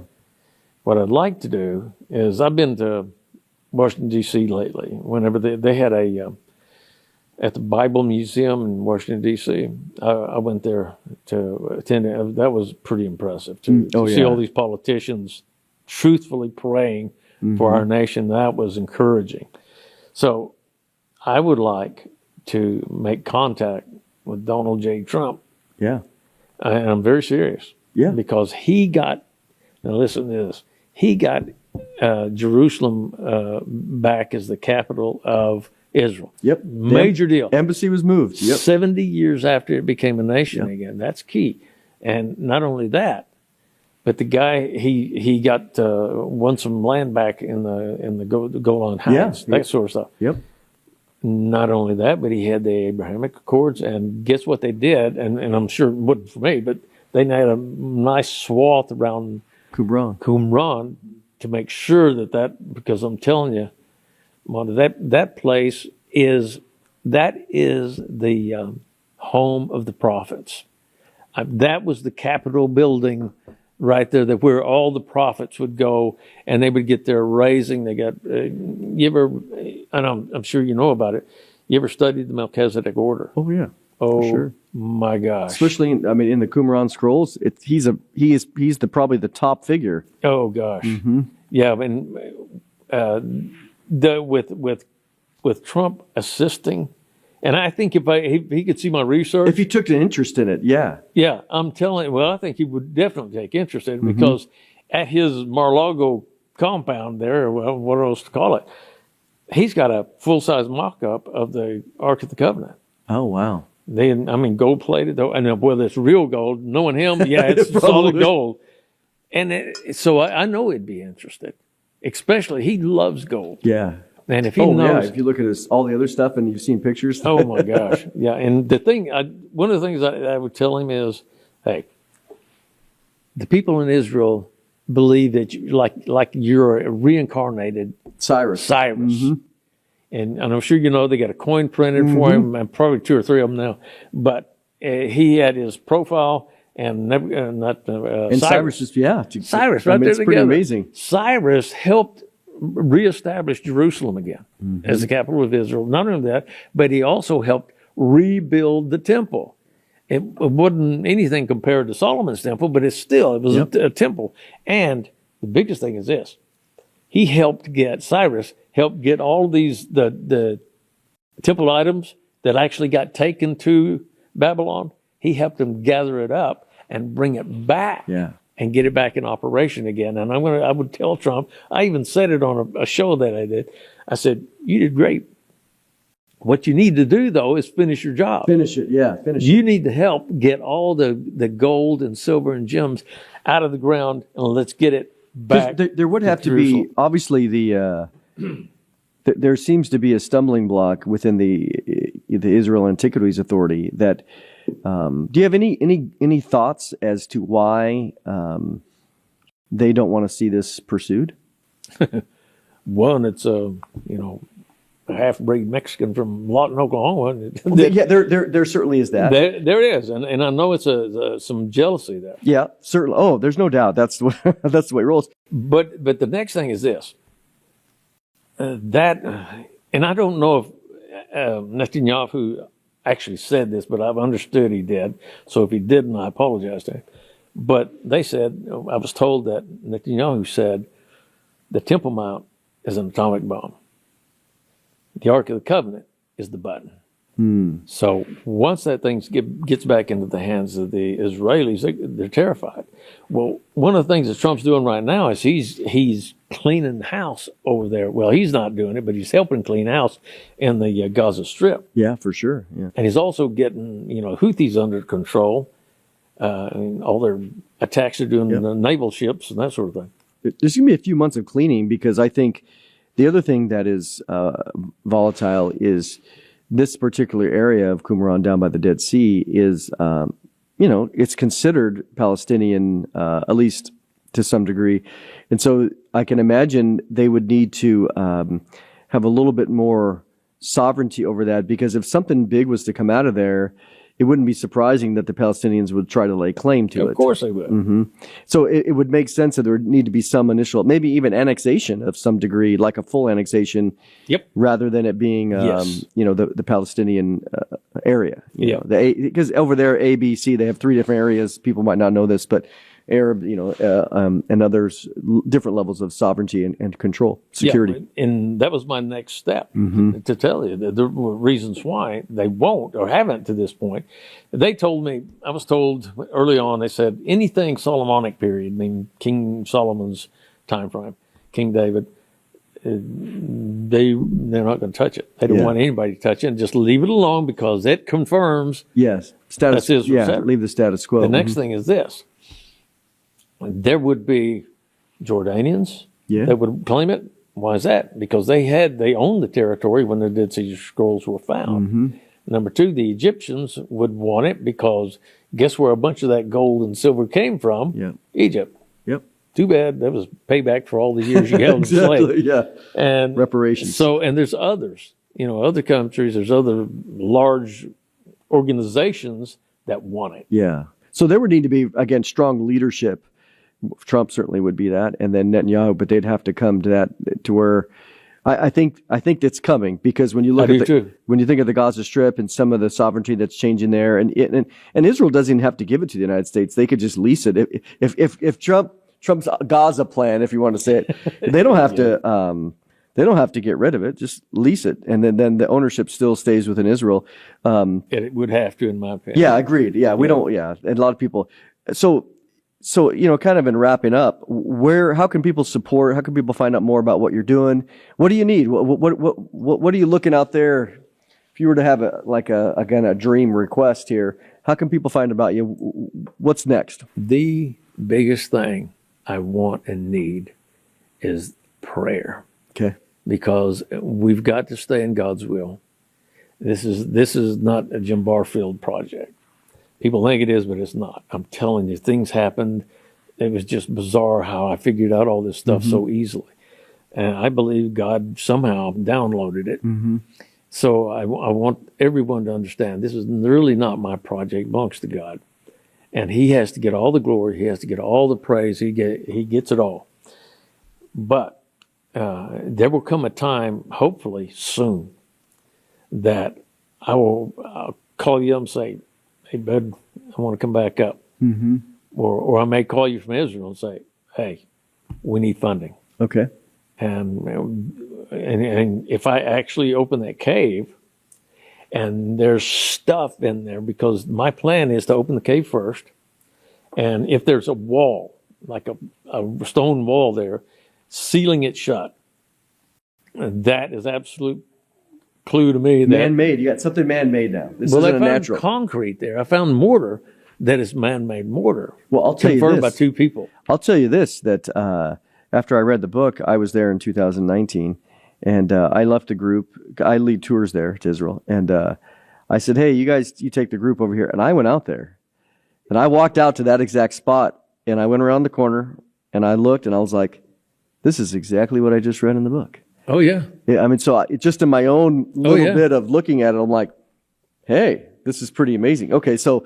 what I'd like to do is, I've been to Washington, D.C. lately. Whenever they had at the Bible Museum in Washington, D.C., I went there to attend it. That was pretty impressive to see all these politicians truthfully praying for our nation. That was encouraging. So I would like to make contact with Donald J. Trump. Yeah. And I'm very serious. Yeah. Because he got, now listen to this, he got Jerusalem back as the capital of Israel. Yep. Major deal. Embassy was moved. Yep. 70 years after it became a nation again. That's key. And not only that, but the guy, he got won some land back in the Golan Heights, that sort of stuff. Yep. Not only that, but he had the Abrahamic Accords, and guess what they did? And I'm sure it wasn't for me, but they had a nice swath around Qumran to make sure that because I'm telling you, that place is the home of the prophets. That was the Capitol building right there, that where all the prophets would go and they would get their raising. They got, you ever, and I'm sure you know about it, you ever studied the Melchizedek order? Oh, yeah. Oh, sure. My gosh. Especially, in the Qumran scrolls, he's probably the top figure. Oh, gosh. Mm-hmm. Yeah, and with Trump assisting, and I think if he could see my research, if he took an interest in it, yeah, I'm telling you, well, I think he would definitely take interest in it because at his Mar-a-Lago compound there, well, what else to call it, he's got a full-size mock-up of the Ark of the Covenant. Oh, wow. Gold plated though, and whether it's real gold, knowing him, it's solid gold, and so I know he'd be interested. Especially, he loves gold. Yeah. And if he knows, if you look at all the other stuff and you've seen pictures. Oh my gosh, yeah. And the thing, one of the things I would tell him is, hey, the people in Israel believe that you're a reincarnated Cyrus. Mm-hmm. And I'm sure you know they got a coin printed for him, and probably 2 or 3 of them now. But he had his profile. And Cyrus just Cyrus right there it's together. Pretty amazing. Cyrus helped reestablish Jerusalem again as the capital of Israel. Not only that, but he also helped rebuild the temple. It wasn't anything compared to Solomon's temple, but it was a temple. And the biggest thing is this: Cyrus helped get all these the temple items that actually got taken to Babylon. He helped them gather it up and bring it back and get it back in operation again. And I would tell Trump, I even said it on a show that I did. I said, you did great. What you need to do, though, is finish your job. Finish it. You need to help get all the gold and silver and gems out of the ground, and let's get it back. There would have to be, obviously, there seems to be a stumbling block within the Israel Antiquities Authority that. Do you have any thoughts as to why they don't want to see this pursued? One, it's a half-breed Mexican from Lawton, Oklahoma. There certainly is that. There is, and I know it's some jealousy there. Yeah, certainly. Oh, there's no doubt. That's the way it rolls. But the next thing is this. And I don't know if Netanyahu actually said this, but I've understood he did. So if he didn't, I apologize to him. But they said, I was told that Netanyahu said the Temple Mount is an atomic bomb. The Ark of the Covenant is the button. So once that thing gets back into the hands of the Israelis, they're terrified. Well, one of the things that Trump's doing right now is he's cleaning the house over there. Well, he's not doing it, but he's helping clean house in the Gaza Strip. Yeah, for sure. Yeah. And he's also getting Houthis under control. And all their attacks are doing the naval ships and that sort of thing. There's going to be a few months of cleaning because I think the other thing that is volatile is this particular area of Qumran down by the Dead Sea is, it's considered Palestinian, at least to some degree. And so I can imagine they would need to have a little bit more sovereignty over that, because if something big was to come out of there, it wouldn't be surprising that the Palestinians would try to lay claim to it. Of course they would. Hmm. So it would make sense that there would need to be some initial, maybe even annexation of some degree, like a full annexation, Yep. rather than it being, Yes. the Palestinian area. Yeah. Because over there, A, B, C, they have 3 different areas. People might not know this, but Arab, and others, different levels of sovereignty and control, security. Yeah, and that was my next step to tell you the reasons why they won't or haven't to this point. They told me, I was told early on, they said anything Solomonic period, I mean King Solomon's time frame, King David, they're not going to touch it. They don't want anybody to touch it, and just leave it alone because it confirms. Yes, status. That's Israel's yeah, leave the status quo. The next thing is this: there would be Jordanians that would claim it. Why is that? Because they owned the territory when the Dead Sea Scrolls were found. Number 2, the Egyptians would want it because guess where a bunch of that gold and silver came from? Yeah. Egypt. Yep. Too bad. That was payback for all the years you held Exactly. enslaved. Yeah. And reparations. So, and there's others, other countries, there's other large organizations that want it. Yeah. So there would need to be, again, strong leadership. Trump certainly would be that, and then Netanyahu, but they'd have to come to that, to where I think it's coming, because when you look when you think of the Gaza Strip and some of the sovereignty that's changing there, and Israel doesn't even have to give it to the United States; they could just lease it. If Trump's Gaza plan, if you want to say it, they don't have to. They don't have to get rid of it; just lease it, and then the ownership still stays within Israel. It would have to, in my opinion. Yeah, agreed. Yeah, we don't. Yeah, and a lot of people. So, kind of in wrapping up, how can people support? How can people find out more about what you're doing? What do you need? What are you looking out there? If you were to have a dream request here, how can people find about you? What's next? The biggest thing I want and need is prayer. Okay. Because we've got to stay in God's will. This is not a Jim Barfield project. People think it is, but it's not. I'm telling you, things happened. It was just bizarre how I figured out all this stuff so easily. And I believe God somehow downloaded it. So I want everyone to understand this is really not my project. It belongs to God. And He has to get all the glory. He has to get all the praise. He gets it all. But there will come a time, hopefully soon, that I'll call you up and say, "Hey, bud, I want to come back up." Or I may call you from Israel and say, "Hey, we need funding." Okay. And if I actually open that cave and there's stuff in there, because my plan is to open the cave first, and if there's a wall, like a stone wall there, sealing it shut, that is absolute clue to me. Man-made. You got something man-made now. This I isn't found natural. concrete there. I found mortar that is man-made mortar. Well, I'll tell you confirmed this. by 2 people. I'll tell you this, that after I read the book, I was there in 2019, and I left a group. I lead tours there to Israel, and I said, "Hey, you guys, you take the group over here." And I went out there, and I walked out to that exact spot, and I went around the corner, and I looked, and I was like, "This is exactly what I just read in the book." Oh, yeah. Yeah, I mean, so just in my own little bit of looking at it, I'm like, "Hey, this is pretty amazing." Okay, so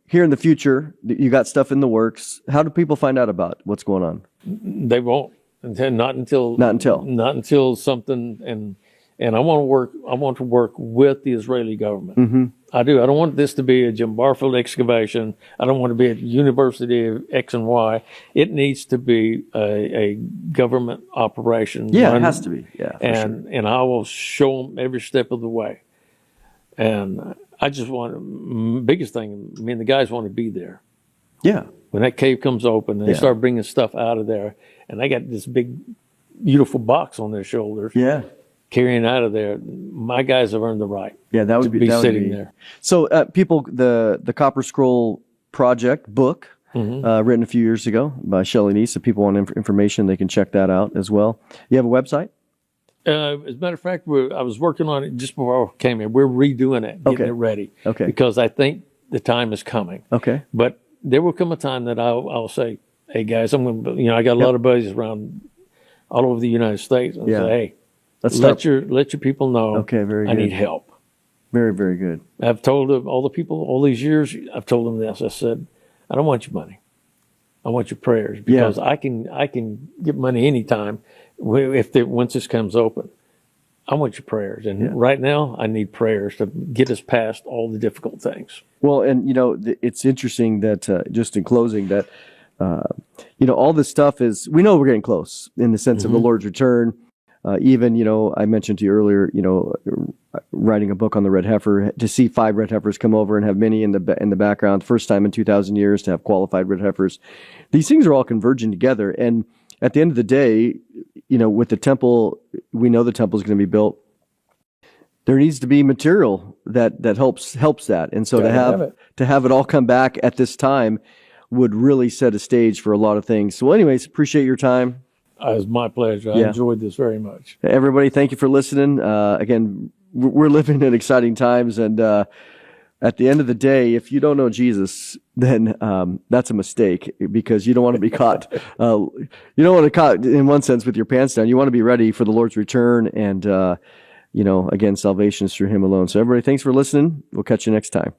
here in the future, you got stuff in the works. How do people find out about what's going on? They won't. Not until something, and I want to work with the Israeli government. I do. I don't want this to be a Jim Barfield excavation. I don't want to be at University of X and Y. It needs to be a government operation. Yeah, it has to be. Yeah, and I will show them every step of the way. And I just biggest thing, me and the guys want to be there. Yeah. When that cave comes open and they start bringing stuff out of there, and they got this big, beautiful box on their shoulders. Yeah. Carrying out of there, my guys have earned the right. Yeah, that would be sitting there. So, people, the Copper Scroll Project book, written a few years ago by Shelley Neese. If people want information, they can check that out as well. You have a website? As a matter of fact, I was working on it just before I came here. We're redoing it, getting it ready. Okay. Because I think the time is coming. Okay. But there will come a time that I'll say, "Hey guys, I'm going to," I got a lot of buddies around all over the United States, and say, "Hey, let your people know. Okay, very I good. need help." Very, very good. I've told all the people all these years, I've told them this. I said, I don't want your money. I want your prayers, because I can get money anytime once this comes open. I want your prayers. And right now I need prayers to get us past all the difficult things. Well, and it's interesting that just in closing that, all this stuff we know we're getting close in the sense of the Lord's return. Even, I mentioned to you earlier, writing a book on the red heifer, to see 5 red heifers come over and have many in the background, first time in 2,000 years to have qualified red heifers. These things are all converging together. And at the end of the day, with the temple, we know the temple is going to be built. There needs to be material that helps that. And so to have it all come back at this time would really set a stage for a lot of things. So anyways, appreciate your time. It was my pleasure. I enjoyed this very much. Everybody, thank you for listening. Again, we're living in exciting times, and at the end of the day, if you don't know Jesus, then that's a mistake, because you don't want to be caught. You don't want to caught in one sense with your pants down. You want to be ready for the Lord's return, and again, salvation is through Him alone. So everybody, thanks for listening. We'll catch you next time.